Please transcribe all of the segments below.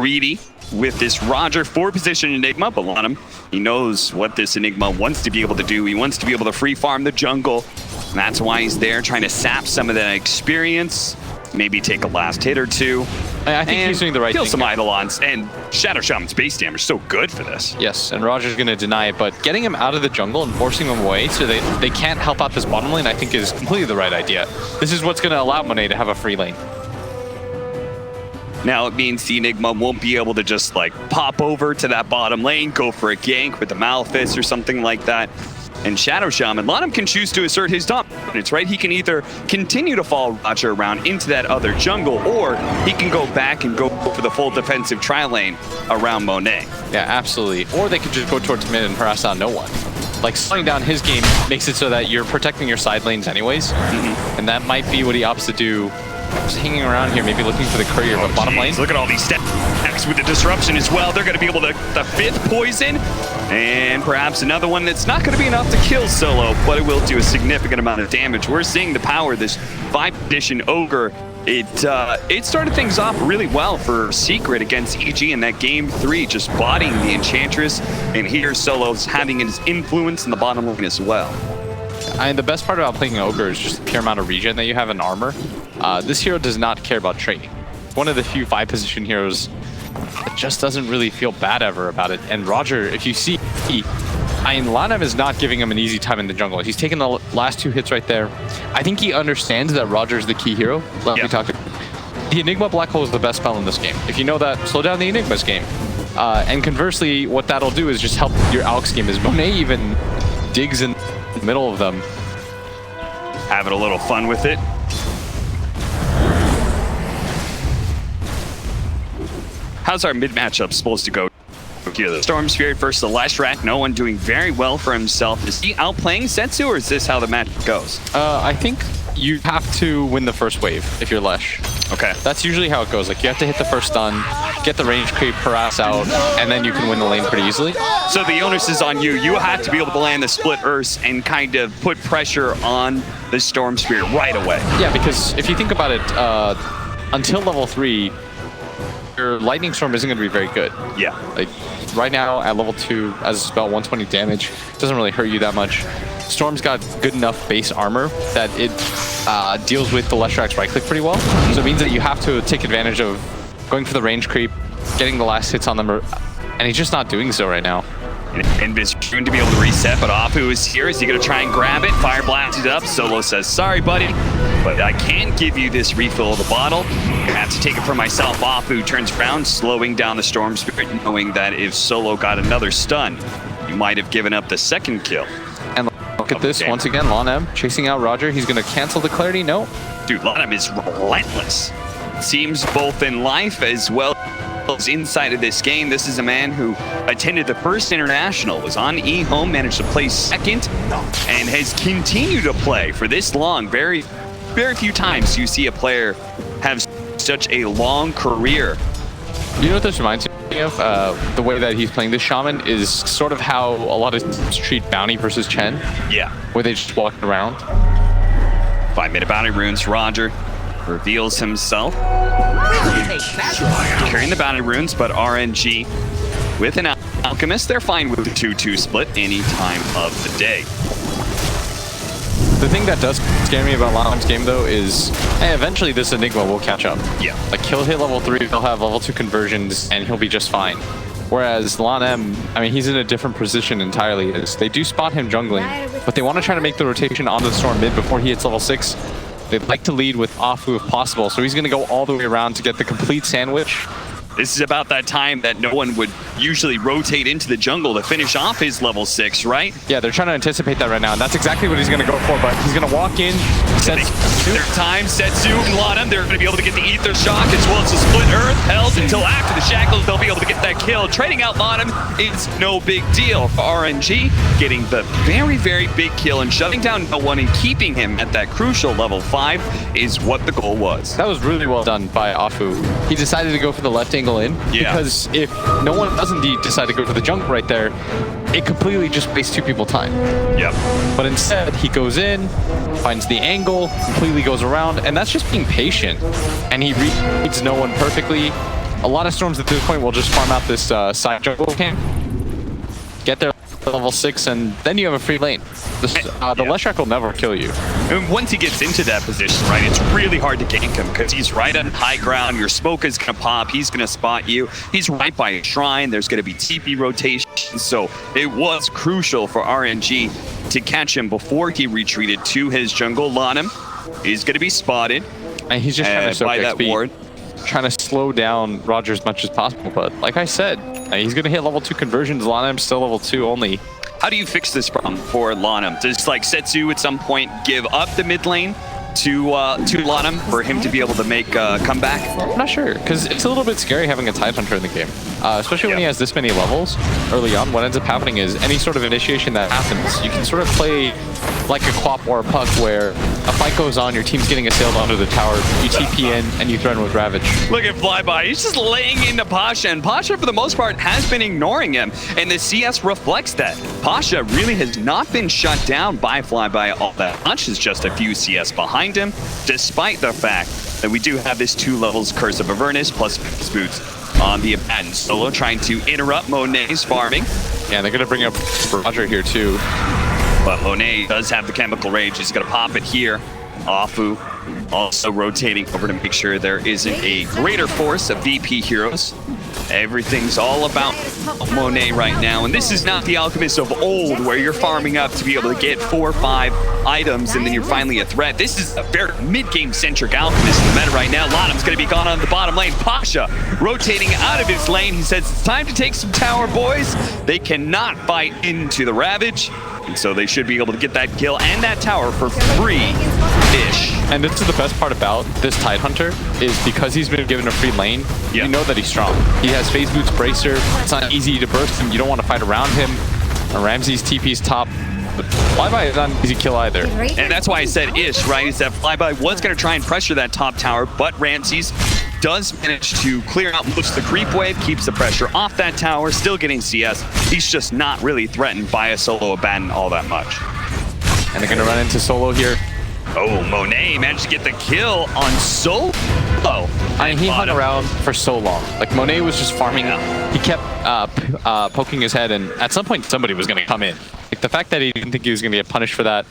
greedy with this Roger 4-position Enigma, but on him, he knows what this Enigma wants to be able to do. He wants to be able to free farm the jungle. And that's why he's there, trying to sap some of that experience, maybe take a last hit or two. I think he's doing the right thing. Kill some Eidolons, and Shadow Shaman's base damage is so good for this. Yes, and Roger's going to deny it, but getting him out of the jungle and forcing him away so they can't help out this bottom lane, I think is completely the right idea. This is what's going to allow Monet to have a free lane. Now it means the Enigma won't be able to just like pop over to that bottom lane, go for a gank with the Malefice or something like that. And Shadow Shaman, Lanham can choose to assert his dominance, right? He can either continue to follow Roger around into that other jungle, or he can go back and go for the full defensive tri-lane around Monet. Yeah, absolutely. Or they could just go towards mid and harass down no one. Like, slowing down his game makes it so that you're protecting your side lanes anyways. And that might be what he opts to do. Just hanging around here, maybe looking for the courier, but bottom lane. Look at all these stacks with the disruption as well. They're going to be able to, the 5th poison, and perhaps another one that's not going to be enough to kill Solo, but it will do a significant amount of damage. We're seeing the power of this 5th-edition Ogre. It started things off really well for Secret against EG in that game 3, just bodying the Enchantress, and here Solo's having his influence in the bottom lane as well. And the best part about playing Ogre is just the pure amount of regen that you have in armor. This hero does not care about trading. One of the few 5-position heroes that just doesn't really feel bad ever about it. And Roger, if you see, Lanham is not giving him an easy time in the jungle. He's taking the last 2 hits right there. I think he understands that Roger's the key hero. Let me talk to the Enigma Black Hole is the best spell in this game. If you know that, slow down the Enigma's game. And conversely, what that'll do is just help your Alex game, as Monet even digs in the middle of them. Having a little fun with it. How's our mid matchup supposed to go here? The Storm Spirit versus the Leshrac. No one doing very well for himself. Is he outplaying Setsu, or is this how the match goes? I think you have to win the first wave if you're Lesh. Okay. That's usually how it goes. Like, you have to hit the first stun, get the range creep, harass out, and then you can win the lane pretty easily. So the onus is on you. You have to be able to land the split Earths and kind of put pressure on the Storm Spirit right away. Yeah, because if you think about it, until level 3, your Lightning Storm isn't going to be very good. Yeah. Like, right now at level 2, as a spell, 120 damage, doesn't really hurt you that much. Storm's got good enough base armor that it deals with the Leshrac's right click pretty well. So it means that you have to take advantage of going for the range creep, getting the last hits on them, and he's just not doing so right now. And is soon to be able to reset, but Afu is here. Is he going to try and grab it? Fire blasts it up. Solo says, sorry, buddy, but I can't give you this refill of the bottle. I have to take it for myself. Afu turns around, slowing down the Storm Spirit, knowing that if Solo got another stun, he might have given up the 2nd kill. And look at this, once again, Lanham chasing out Roger. He's going to cancel the clarity. No. Dude, Lanham is relentless. Seems both in life as well as inside of this game. This is a man who attended the first international, was on E-Home, managed to place 2nd, and has continued to play for this long. Very, very few times you see a player have such a long career. You know what this reminds me of? The way that he's playing this Shaman is sort of how a lot of teams treat Bounty versus Chen. Yeah. Where they just walk around. 5-minute Bounty runes. Roger reveals himself. Carrying the Bounty runes, but RNG with an Alchemist. They're fine with the 2-2 split any time of the day. The thing that does scare me about Lanham's game, though, is hey, eventually this Enigma will catch up. Yeah. Like, he'll hit level 3, he'll have level 2 conversions, and he'll be just fine. Whereas Lanham, I mean, he's in a different position entirely. They do spot him jungling, but they want to try to make the rotation onto the Storm mid before he hits level 6. They'd like to lead with Afu if possible, so he's going to go all the way around to get the complete sandwich. This is about that time that no one would usually rotate into the jungle to finish off his level 6, right? Yeah, they're trying to anticipate that right now, and that's exactly what he's going to go for, but he's going to walk in, their time, Setsu and Lanham, they're going to be able to get the Ether Shock as well as the Split Earth held until after the Shackles, they'll be able to get that kill. Trading out Lanham is no big deal for RNG, getting the very, very big kill and shutting down no one and keeping him at that crucial level 5 is what the goal was. That was really well done by Afu. He decided to go for the left angle in, because if no one does indeed decide to go for the jump right there, it completely just wastes 2 people time. Yep. But instead, he goes in, finds the angle, completely goes around, and that's just being patient. And he reads no one perfectly, A lot of Storms at this point will just farm out this side jungle camp, get their level 6, and then you have a free lane. The Leshrac will never kill you. And once he gets into that position, right, it's really hard to gank him because he's right on high ground. Your smoke is going to pop. He's going to spot you. He's right by a shrine. There's going to be TP rotation. So it was crucial for RNG to catch him before he retreated to his jungle. Lanham is going to be spotted. And he's just trying to soak by that XP, ward. trying to slow down Roger as much as possible. But like I said, he's going to hit level 2 conversions. Lanham's still level 2 only. How do you fix this problem for Lanham? Does like Setsu at some point give up the mid lane to Lanham for him to be able to make a comeback? I'm not sure, because it's a little bit scary having a Tidehunter in the game, especially when he has this many levels early on. What ends up happening is any sort of initiation that happens, you can sort of play like a Quap or a Puck where a fight goes on, your team's getting assailed under the tower, you TP in, and you threaten with Ravage. Look at Flyby. He's just laying into Pasha, and Pasha, for the most part, has been ignoring him, and the CS reflects that. Pasha really has not been shut down by Flyby all that much. It's just a few CS behind him, despite the fact that we do have this 2 levels Curse of Avernus plus Boots on the Abaddon solo, trying to interrupt Monet's farming. Yeah, they're going to bring up Roger here, too. But Monet does have the Chemical Rage. He's going to pop it here. Afu also rotating over to make sure there isn't a greater force of VP heroes. Everything's all about Monet right now. And this is not the Alchemist of old where you're farming up to be able to get 4 or 5 items and then you're finally a threat. This is a very mid-game centric Alchemist in the meta right now. Lanham's going to be gone on the bottom lane. Pasha rotating out of his lane. He says it's time to take some tower, boys. They cannot fight into the Ravage. And so they should be able to get that kill and that tower for free-ish. And this is the best part about this Tidehunter, is because he's been given a free lane, you know that he's strong. He has Phase Boots Bracer, it's not easy to burst him, you don't want to fight around him. Ramsey's TP's top, but Flyby is not an easy kill either. And that's why I said ish, right? Is that Flyby was going to try and pressure that top tower, but Ramsey's does manage to clear out most of the creep wave, keeps the pressure off that tower, still getting CS. He's just not really threatened by a solo Abaddon all that much. And they're going to run into solo here. Oh, Monet managed to get the kill on Solo. I mean, he hung around for so long. Like, Monet was just farming. He kept poking his head, and at some point, somebody was going to come in. Like, the fact that he didn't think he was going to get punished for that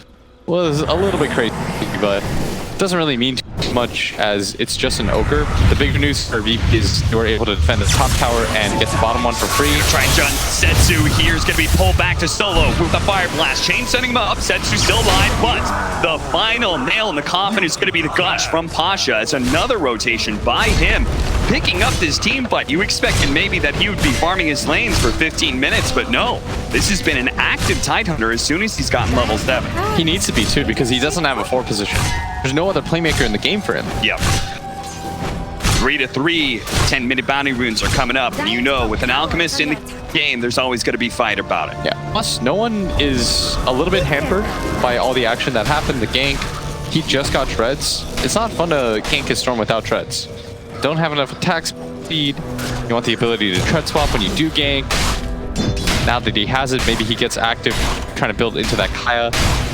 was a little bit crazy, but it doesn't really mean too much as it's just an ogre. The big news for VP is they were able to defend the top tower and get the bottom one for free. Trying to Setsu here is going to be pulled back to Solo with the Fire Blast. Chain setting him up. Setsu still alive, but the final nail in the coffin is going to be the Gush from Pasha. It's another rotation by him, picking up this team fight. You expected maybe that he would be farming his lanes for 15 minutes, but no. This has been an active Tidehunter as soon as he's gotten level 7. He needs to be too, because he doesn't have a 4 position. There's no other playmaker in the game for him. Yep. 3-3, 10-minute bounty runes are coming up. And you know, with an Alchemist in the game, there's always going to be fight about it. Yeah. Plus, no one is a little bit hampered by all the action that happened. The gank, he just got treads. It's not fun to gank his Storm without treads. Don't have enough attack speed. You want the ability to tread swap when you do gank. Now that he has it, maybe he gets active, trying to build into that Kaya.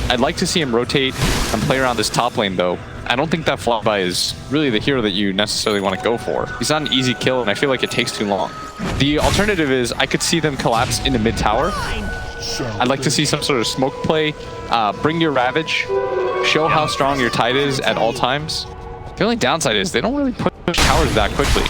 I'd like to see him rotate and play around this top lane, though. I don't think that Flyby is really the hero that you necessarily want to go for. He's not an easy kill, and I feel like it takes too long. The alternative is I could see them collapse in the mid tower. I'd like to see some sort of smoke play. Bring your Ravage. Show how strong your Tide is at all times. The only downside is they don't really push towers that quickly.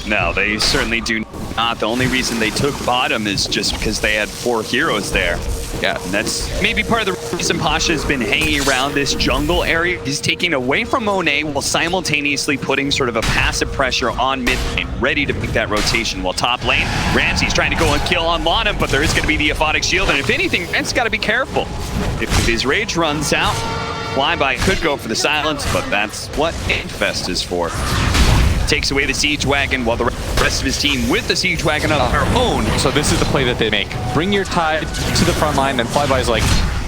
No, they certainly do not. The only reason they took bottom is just because they had 4 heroes there. Yeah, and that's maybe part of the reason Pasha has been hanging around this jungle area. He's taking away from Monet while simultaneously putting sort of a passive pressure on mid lane, ready to make that rotation. While top lane, Ramsey's trying to go and kill on Lanham, but there is going to be the Aphotic Shield, and if anything, Ramsey's got to be careful. If his rage runs out, Flyby could go for the silence, but that's what Infest is for. Takes away the Siege Wagon while the rest of his team with the Siege Wagon on their own. So this is the play that they make. Bring your Tide to the front line, and Flyby's like,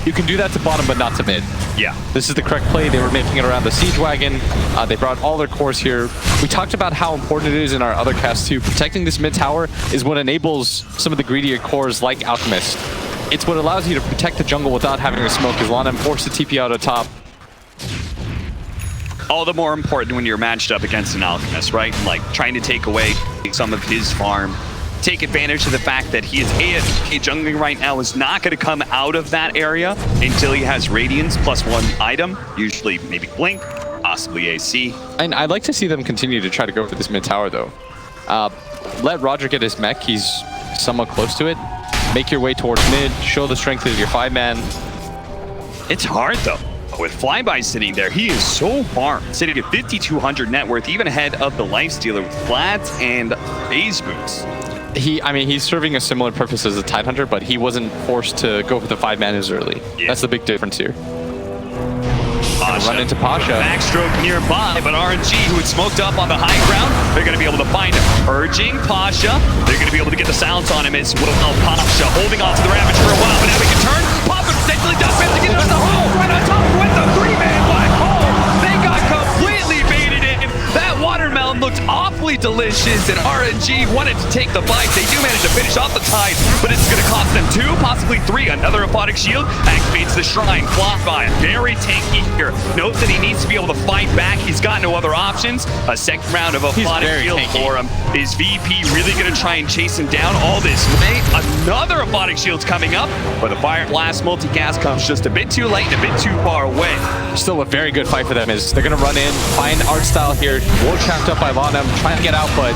you can do that to bottom, but not to mid. Yeah. This is the correct play. They were making it around the Siege Wagon. They brought all their cores here. We talked about how important it is in our other cast too. Protecting this mid tower is what enables some of the greedier cores like Alchemist. It's what allows you to protect the jungle without having to smoke, as Lanham forced the TP out of top. all the more important when you're matched up against an Alchemist, right? Like trying to take away some of his farm. Take advantage of the fact that he is AFK jungling right now, is not going to come out of that area until he has Radiance plus 1 item, usually maybe Blink, possibly AC. And I'd like to see them continue to try to go for this mid tower though. Let Roger get his mech, he's somewhat close to it. Make your way towards mid, show the strength of your 5-man. It's hard though. With Flyby sitting there, he is so far, sitting at 5,200 net worth, even ahead of the Lifestealer with Flats and Phase Boots. I mean, he's serving a similar purpose as the Tidehunter, but he wasn't forced to go for the 5-man as early. Yeah. That's the big difference here. Run into Pasha. Backstroke nearby, but RNG, who had smoked up on the high ground, they're going to be able to find him. Urging Pasha. They're going to be able to get the silence on him as well. Pasha holding on to the Ravage for a while, but now we can turn. Papa potentially does have to get into the hole. Right on top with the 3-man black hole. They got completely baited in. That watermelon looked awfully delicious, and RNG wanted to take the bite. They do manage to finish off the Tide, but it's going to cost them 2, possibly 3. Another Aphotic Shield activates the Shrine. Flyby, very tanky here. Knows that he needs to be able to fight back. He's got no other options. A second round of Aphotic Shield for him. Is VP really going to try and chase him down all this way? Another Aphotic Shield's coming up, but the Fire Blast multicast comes just a bit too late and a bit too far away. Still a very good fight for them is they're going to run in, find art style here. War trapped up by Lonam, trying to get out, but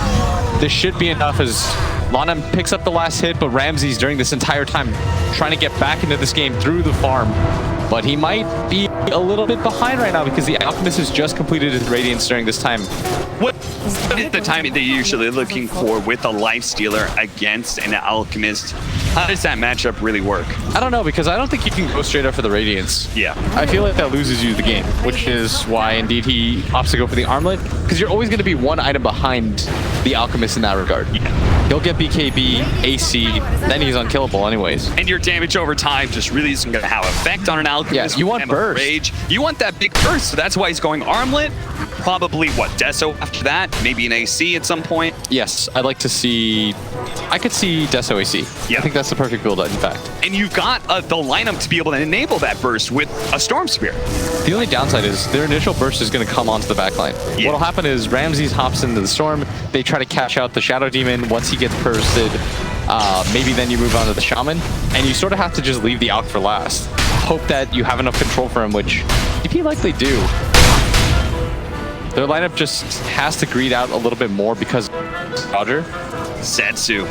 this should be enough as Lonam picks up the last hit, but Ramses during this entire time trying to get back into this game through the farm. But he might be a little bit behind right now because the Alchemist has just completed his Radiance during this time. What is the timing that you're usually looking for with a Lifestealer against an Alchemist? How does that matchup really work? I don't know, because I don't think you can go straight up for the Radiance. Yeah. I feel like that loses you the game, which is why indeed he opts to go for the Armlet, because you're always going to be 1 item behind the Alchemist in that regard. Yeah. He'll get BKB, AC, then he's unkillable anyways. And your damage over time just really isn't going to have effect on an Alchemist. Yeah, you want burst. Rage. You want that big burst, so that's why he's going Armlet. Probably, what, Deso after that? Maybe an AC at some point? Yes, I'd like to see... I could see Deso AC. Yeah. I think that's the perfect build, in fact. And you've got the lineup to be able to enable that burst with a Storm Spear. The only downside is their initial burst is going to come onto the backline. Yeah. What'll happen is Ramses hops into the Storm, they try to catch out the Shadow Demon. Once he gets bursted, maybe then you move on to the Shaman, and you sort of have to just leave the Alch for last. Hope that you have enough control for him, which DP likely do. Their lineup just has to greed out a little bit more because Roger. Setsu.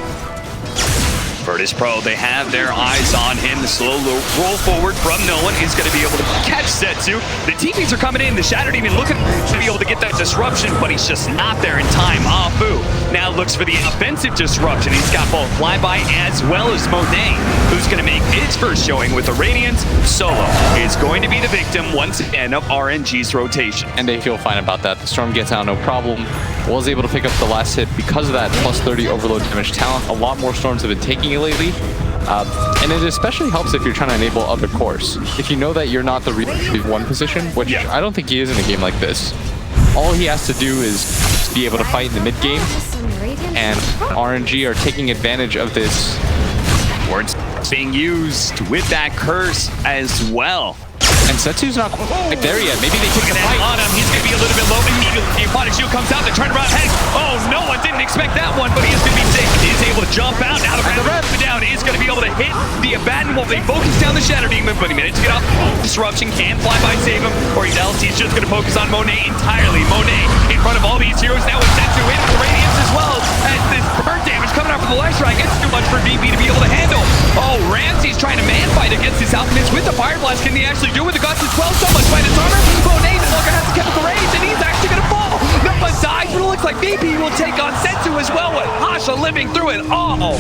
Virtus.pro, they have their eyes on him. The slow roll forward from no one is going to be able to catch Setsu. The TPs are coming in. The Shadow Demon looking to be able to get that disruption, but he's just not there in time. Afu now looks for the offensive disruption. He's got both Flyby as well as Monet, who's going to make his first showing with the Radiance. Solo is going to be the victim once again of RNG's rotation. And they feel fine about that. The Storm gets out no problem. Was able to pick up the last hit because of that plus 30 overload damage talent. A lot more Storms have been taking it lately. And it especially helps if you're trying to enable other cores. If you know that you're not the one position, which I don't think he is in a game like this, all he has to do is be able to fight in the mid game, and RNG are taking advantage of this. Words being used with that curse as well. And Setsu's not quite there yet. Maybe they take the fight on him. He's going to be a little bit low immediately. The Aphotic Shield comes out. The turnaround head. Oh, no one didn't expect that one, but he is going to be safe. He's able to jump out. Now the red down is going to be able to hit the Abandonable. They focus down the Shadow Demon, but he managed to get off. Disruption can Flyby save him, or else he's just going to focus on Monet entirely. Monet in front of all these heroes now with Setsu in the Radiance as well. As this burn damage coming out from the Life Strike, it's too much for VP to be able to handle. Oh, Ramsey's trying to man fight against his Alchemist with the Fire Blast. Can he actually do it with the Guts as well? So much fight his armor. Monet no longer has the chemical rage, and he's actually going to fall. No one dies, but it looks like VP will take on Setsu as well, with Pasha living through it all.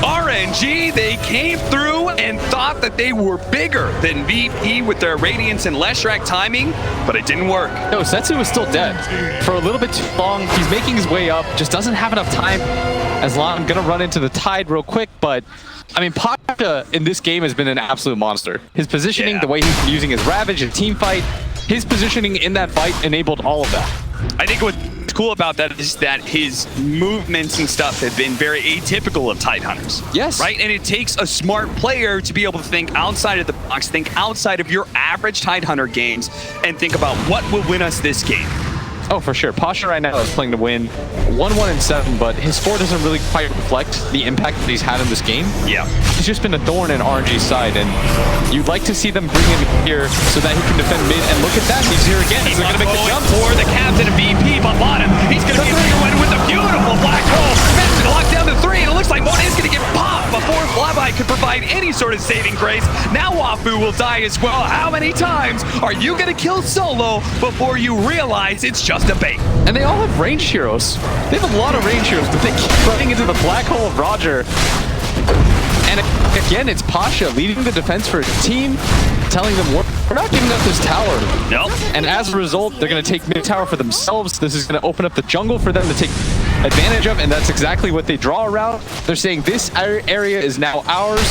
RNG, they came through and thought that they were bigger than VP with their Radiance and Leshrac timing, but it didn't work. No, Setsu is still dead for a little bit too long. He's making his way up, just doesn't have enough time. As long, I'm gonna run into the Tide real quick, but I mean, Pasha in this game has been an absolute monster. His positioning, the way he's been using his Ravage and team fight, his positioning in that fight enabled all of that. I think what what's cool about that is that his movements and stuff have been very atypical of Tidehunters. Yes. Right? And it takes a smart player to be able to think outside of the box, think outside of your average Tidehunter games, and think about what will win us this game. Oh, for sure. Pasha right now is playing to win 1-1-7, but his score doesn't really quite reflect the impact that he's had in this game. Yeah. He's just been a thorn in RNG's side, and you'd like to see them bring him here so that he can defend mid. And look at that, he's here again. He's going to make the jump for the captain of VP, but bottom. He's going to be one with a beautiful black hole. Managed to lock down to 3, and it looks like Mona is going to get popped before Flyby could provide any sort of saving grace. Now Wafu will die as well. How many times are you going to kill Solo before you realize it's just a bait? And they all have ranged heroes. They have a lot of ranged heroes, but they keep running into the black hole of Roger. And again, it's Pasha leading the defense for his team, telling them we're not giving up this tower. Nope. And as a result, they're going to take mid tower for themselves. This is going to open up the jungle for them to take advantage of, and that's exactly what they draw around. They're saying this area is now ours.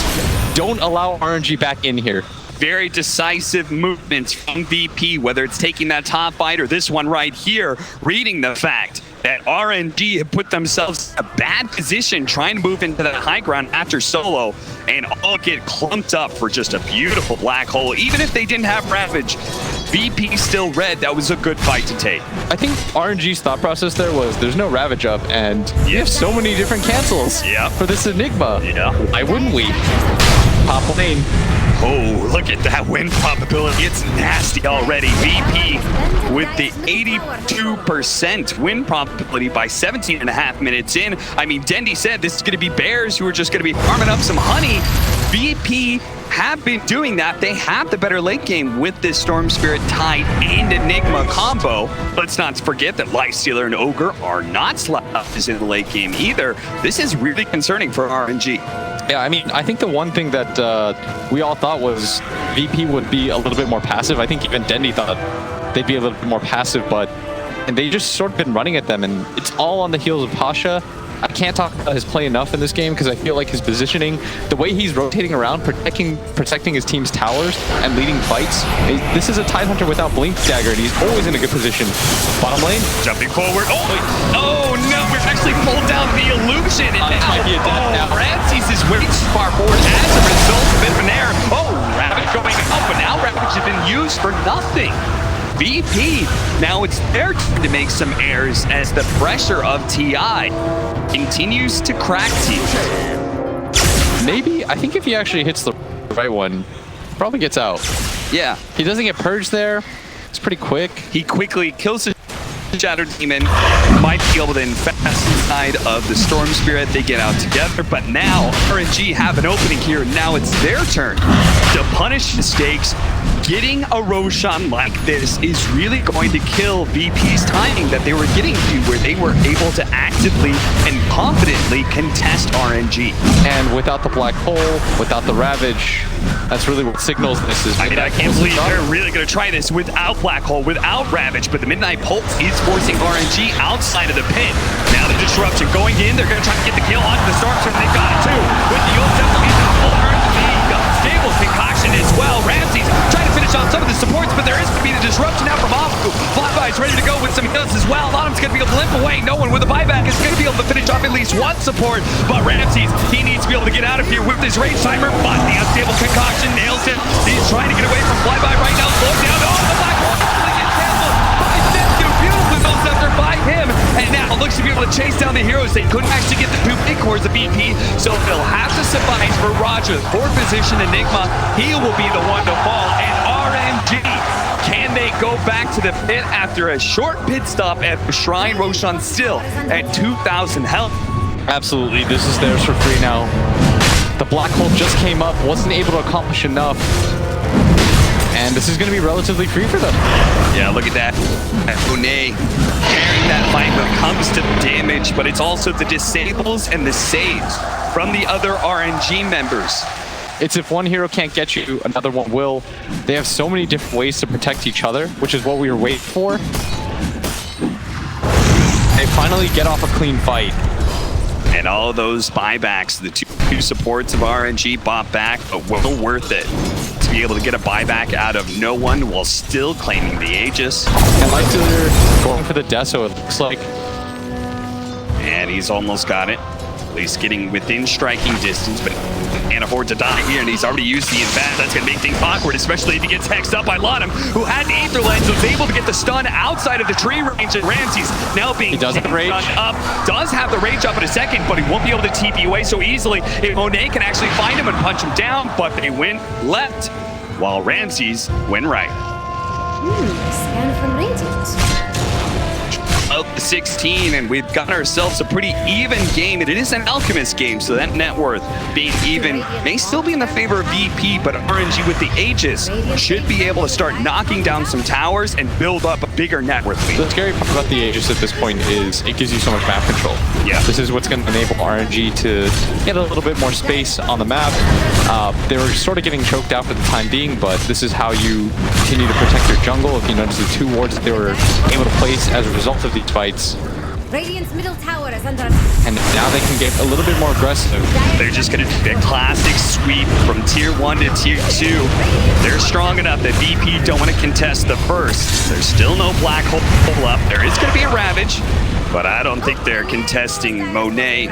Don't allow RNG back in here. Very decisive movements from VP, whether it's taking that top fight or this one right here, reading the fact that RNG have put themselves in a bad position trying to move into that high ground after Solo, and all get clumped up for just a beautiful black hole. Even if they didn't have Ravage, VP still read that was a good fight to take. I think RNG's thought process there was there's no Ravage up, and you have so many different cancels for this Enigma. Yeah. Why wouldn't we? Top lane. Oh, look at that win probability. It's nasty already. VP with the 82% win probability by 17 and a half minutes in. I mean, Dendy said this is going to be bears who are just going to be farming up some honey. VP have been doing that. They have the better late game with this Storm Spirit Tide and Enigma combo. Let's not forget that Lifestealer and Ogre are not slapped in the late game either. This is really concerning for RNG. Yeah, I mean, I think the one thing that we all thought was VP would be a little bit more passive. I think even Dendy thought they'd be a little bit more passive, and they just sort of been running at them, and it's all on the heels of Pasha. I can't talk about his play enough in this game because I feel like his positioning, the way he's rotating around, protecting his team's towers and leading fights. This is a Tidehunter without Blink Dagger, and he's always in a good position. Bottom lane. Jumping forward. Oh no, we're actually pulled down the illusion. And now Ramses is way too far forward as a result of it. Oh, Ravage going up, but now Ravage has been used for nothing. VP, now it's their turn to make some errors as the pressure of TI continues to crack teams. Maybe, I think if he actually hits the right one, probably gets out. Yeah. He doesn't get purged there. It's pretty quick. He quickly kills the Shattered Demon, might be able to infest inside of the Storm Spirit. They get out together, but now RNG have an opening here. Now it's their turn to punish mistakes. Getting a Roshan like this is really going to kill VP's timing that they were getting to, where they were able to actively and confidently contest RNG. And without the black hole, without the Ravage, that's really what signals this is. I mean, I can't believe they're really going to try this without black hole, without Ravage, but the Midnight Pulse is forcing RNG outside of the pit. Now the disruption going in, they're going to try to get the kill onto the Storm, so they got it too. With the ult, definitely the stable concoction as well. Ramses trying to finish off some of the supports, but there is going to be the disruption now from Ofku. Flyby's ready to go with some heals as well. Autumn's going to be able to limp away. No one with a buyback is going to be able to finish off at least one support, but Ramses, he needs to be able to get out of here with his range timer, but the unstable concoction nails him. He's trying to get away from Flyby right now. Slow down. Oh, the black hole gets canceled by Sendu. Beautifully well scepter by him, and now looks to be able to chase down the heroes. They couldn't actually get the 2 big cores of VP, so they'll have to suffice for Roger. 4th position Enigma, he will be the one to fall, and RNG, can they go back to the pit after a short pit stop at the Shrine? Roshan still at 2,000 health. Absolutely, this is theirs for free now. The black hole just came up, wasn't able to accomplish enough. And this is going to be relatively free for them. Yeah, look at that. Bonet carrying that fight when it comes to damage, but it's also the disables and the saves from the other RNG members. It's if one hero can't get you, another one will. They have so many different ways to protect each other, which is what we were waiting for. They finally get off a clean fight. And all of those buybacks, the two supports of RNG bought back, but well worth it to be able to get a buyback out of no one while still claiming the Aegis. And like they're going for the Deso, it looks like He's almost got it. At least getting within striking distance, but can't afford to die here, and he's already used the invest. That's going to make things awkward, especially if he gets hexed up by Lottom, who had the Aether Lens, was able to get the stun outside of the tree range, and Ramses now being have the rage up. Does have the rage up in a second, but he won't be able to TP away so easily. If Monet can actually find him and punch him down, but they went left, while Ramses went right. Scan from Radiant. Up to 16, and we've got ourselves a pretty even game. It is an Alchemist game, so that net worth being even may still be in the favor of VP, but RNG with the Aegis should be able to start knocking down some towers and build up a bigger net worth lead. The scary part about the Aegis at this point is it gives you so much map control. Yeah. This is what's going to enable RNG to get a little bit more space on the map. They were sort of getting choked out for the time being, but this is how you continue to protect your jungle. If you notice the 2 wards that they were able to place as a result of these fights. Radiant's middle tower is under And now they can get a little bit more aggressive. They're just going to do a classic sweep from tier 1 to tier 2. They're strong enough that VP don't want to contest the first. There's still no black hole up. There is going to be a Ravage, but I don't think they're contesting Monet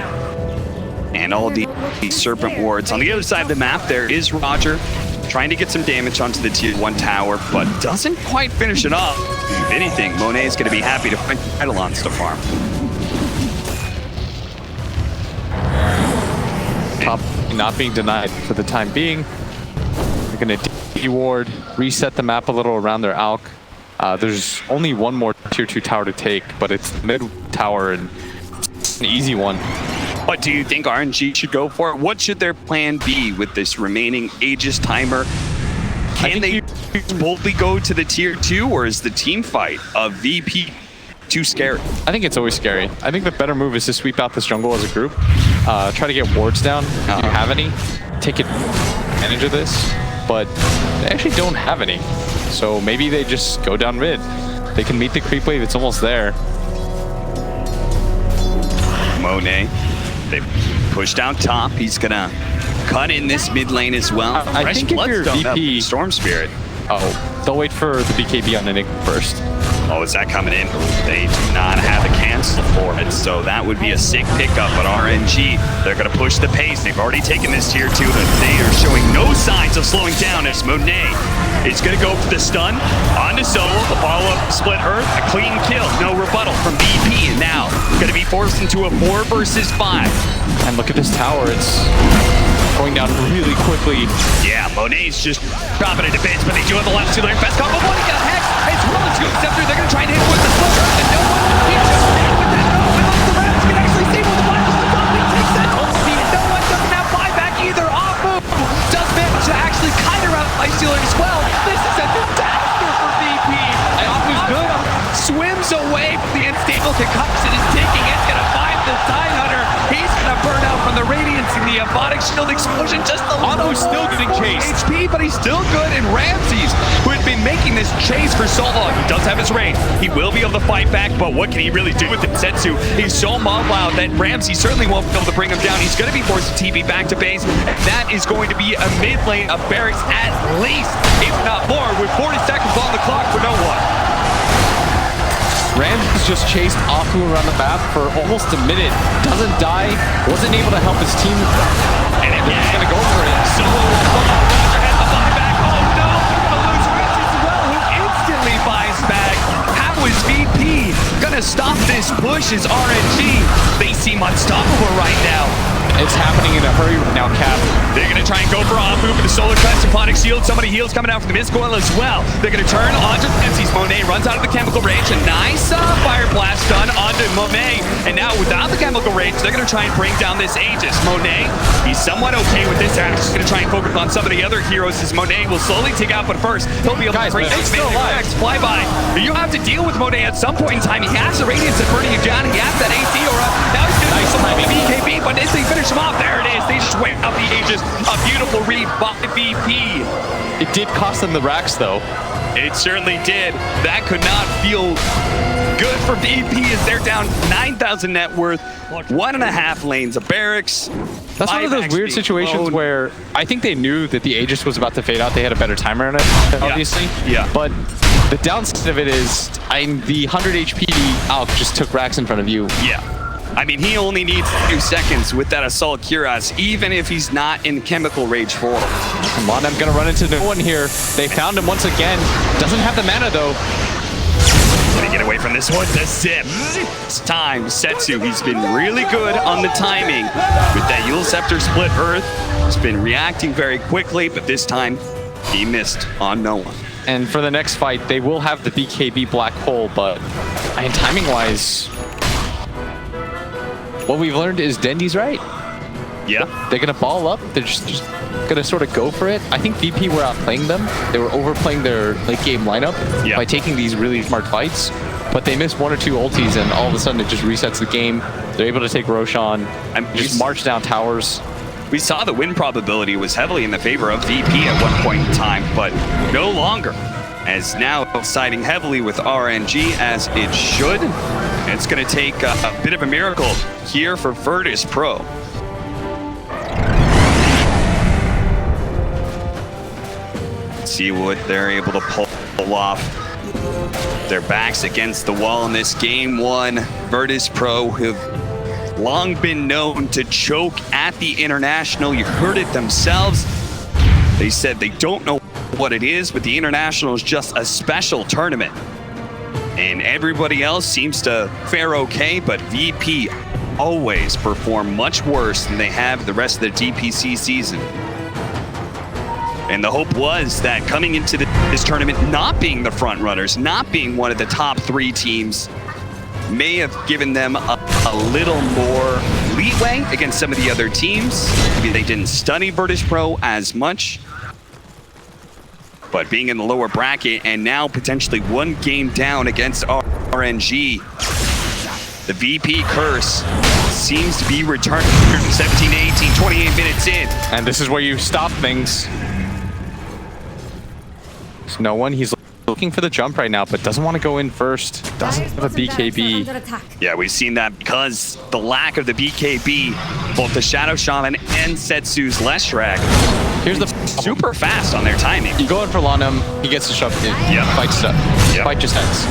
and all the Serpent wards. On the other side of the map, there is Roger trying to get some damage onto the tier 1 tower, but doesn't quite finish it off. If anything, Monet is going to be happy to find Eidolons to farm. Top not being denied for the time being. They're going to de-ward, reset the map a little around their Alk. There's only one more tier 2 tower to take, but it's the mid tower and it's an easy one. What do you think RNG should go for? What should their plan be with this remaining Aegis timer? Can they boldly go to the tier 2, or is the team fight of VP too scary? I think it's always scary. I think the better move is to sweep out this jungle as a group. Try to get wards down if you have any. Take advantage of this, but they actually don't have any. So maybe they just go down mid. They can meet the creep wave, it's almost there. Monet, they push down top. He's gonna cut in this mid lane as well. I think if you're VP, Storm Spirit. Oh, they'll wait for the BKB on Enigma first. Oh, is that coming in? They do not have a cancel for it, so that would be a sick pickup. But RNG, they're going to push the pace. They've already taken this tier 2, but they are showing no signs of slowing down as Monet is going to go for the stun onto Solo. The follow-up split Earth, a clean kill, no rebuttal from VP, and now going to be forced into a 4 versus 5. And look at this tower, it's going down really quickly. Yeah, Monet's just dropping it to bits, but they do have the last 2 lane. Best combo, one got hexed. It's Rollins going Scepter. They're going to try and hit with the split Earth, and no one can just stand with that. No, and the Rams can actually see with the black hole. He takes that ulti, and no one doesn't have buyback either. Afu does manage to actually kite around Ice Stealer as well. This is a disaster for VP. And Afu's good. Swims away from the unstable concoction is taking it. It's going to find the Tide Hunter. He's going to burn out from the Radiance and the Aphotic Shield explosion. Just a little still getting chased. HP, but he's still good. And Ramses, who had been making this chase for so long, he does have his range. He will be able to fight back, but what can he really do with Setsu? He's so mobile that Ramses certainly won't be able to bring him down. He's going to be forced to TP back to base. That is going to be a mid lane of barracks at least, if not more, with 40 seconds on the clock for no one. Ramses just chased Afu around the map for almost a minute. Doesn't die, wasn't able to help his team. And they're just gonna go for it. Solo Roger has the buyback. Oh no, they're gonna lose Ramses as well, who instantly buys back. How is VP gonna stop this push? Is RNG? They seem unstoppable right now. It's happening in a hurry right now, Cap. They're going to try and go for Afu for the Solar Crest, Aphotic Shield. Somebody heals coming out from the Mist Coil as well. They're going to turn onto Ramses. Monet runs out of the Chemical Rage. A nice Fire Blast done onto Monet. And now without the Chemical Rage, they're going to try and bring down this Aegis. Monet, he's somewhat okay with this. They're actually going to try and focus on some of the other heroes as Monet will slowly take out. But first, he'll be able to bring those flyby. You have to deal with Monet at some point in time. He has the Radiance that's burning you down. He has that AC aura. Now he's going to do some BKB, but as they finish him off, there it is. They just went up the Aegis. A beautiful read by VP. It did cost them the racks, though. It certainly did. That could not feel good for VP as they're down 9,000 net worth, 1.5 lanes of barracks. That's one of those weird situations where I think they knew that the Aegis was about to fade out. They had a better timer on it, obviously. Yeah. But the downside of it is the 100 HP Alk just took racks in front of you. Yeah. I mean, he only needs 2 seconds with that Assault Cuirass, even if he's not in Chemical Rage 4. Come on, I'm gonna run into no one here. They found him once again. Doesn't have the mana though. Gonna get away from this one. The zip. It's time. Setsu, he's been really good on the timing with that Yule Scepter split earth. He's been reacting very quickly, but this time he missed on no one. And for the next fight, they will have the BKB Black Hole, but I mean, timing-wise, what we've learned is Dendy's right. Yeah. They're gonna ball up. They're just gonna sort of go for it. I think VP were outplaying them. They were overplaying their late game lineup by taking these really smart fights, but they missed 1 or 2 ultis, and all of a sudden it just resets the game. They're able to take Roshan and just march down towers. We saw the win probability was heavily in the favor of VP at one point in time, but no longer. As now siding heavily with RNG as it should. And it's going to take a bit of a miracle here for Virtus.pro. See what they're able to pull off. Their backs against the wall in this game one. Virtus.pro have long been known to choke at the International. You heard it themselves. They said they don't know what it is, but the International is just a special tournament. And everybody else seems to fare okay, but VP always perform much worse than they have the rest of the DPC season. And the hope was that coming into this tournament, not being the front runners, not being one of the top 3 teams, may have given them a little more leeway against some of the other teams. Maybe they didn't study Virtus.pro as much. But being in the lower bracket and now potentially 1 game down against RNG, the VP curse seems to be returning 17, 18, 28 minutes in. And this is where you stop things. There's no one. He's looking for the jump right now, but doesn't want to go in first. Doesn't have a BKB. Yeah, we've seen that because the lack of the BKB, both the Shadow Shaman and Setsu's Leshrac. Here's the super fast on their timing. You go in for Lanham, he gets the shove in. Fight stuff. Fight just ends.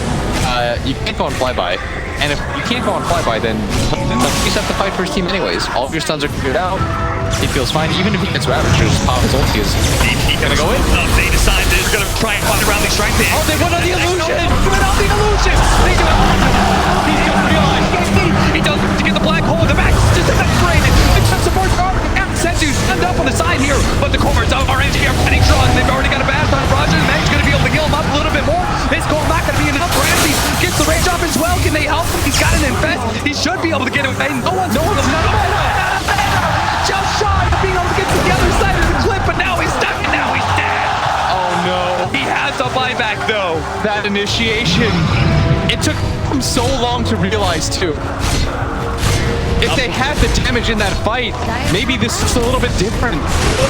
You can't go on flyby. And if you can't go on flyby, then he's have to fight for his team anyways. All of your stuns are cleared out. He feels fine. Even if he gets Ravaged, just pop his ulti. He's gonna go in. They decide they're gonna try and find around these right there. Oh, they went on the illusion! They went on the illusion! They do it. He's gonna realize. He does to get the black hole in the back. Just evaporated. It's some support for Setsu stand up on the side here, but the corners of RNG are pretty strong. They've already got a bad on Roger. The man's gonna be able to heal him up a little bit more. His goal not gonna be enough. Ramsey gets the range off as well. Can they help him? He's got an infest. He should be able to get him. No one's just shy of being able to get to the other side of the cliff, but now he's stuck and now he's dead. Oh no. He has a buyback though. That initiation. It took him so long to realize too. If they had the damage in that fight, maybe this is a little bit different.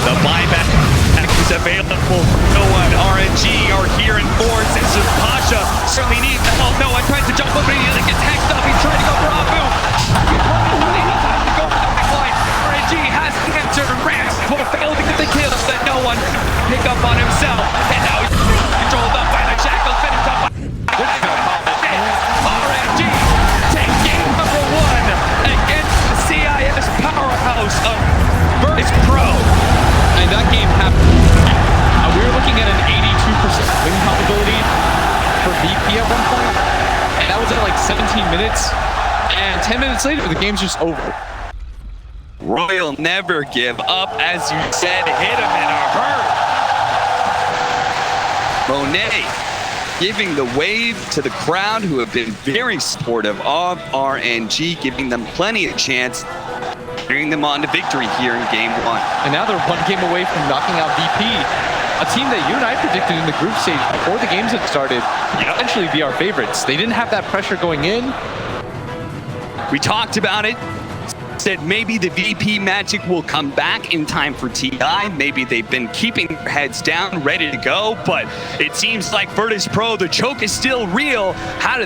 The buyback is available for no one. RNG are here in force. This is Pasha. Certainly needs the help. No one tries to jump up, but he gets hexed up. He's trying to go for Abu. RNG has the answer. Rams will fail to get the kill that no one pick up on himself. And now he's controlled up by the Jackal. Finished up by RNG. Take game number 1 against the CIS powerhouse of Virtus.pro. And that game happened. We were looking at an 82% win probability for VP at one point. And that was at like 17 minutes. And 10 minutes later, the game's just over. Royal never give up, as you said, hit him in a hurry. Monet giving the wave to the crowd who have been very supportive of RNG, giving them plenty of chance, bringing them on to victory here in game 1. And now they're 1 game away from knocking out VP, a team that you and I predicted in the group stage before the games had started would eventually be our favorites. They didn't have that pressure going in. We talked about it. Said maybe the VP magic will come back in time for TI. Maybe they've been keeping their heads down, ready to go, but it seems like Virtus.pro, the choke is still real. How do they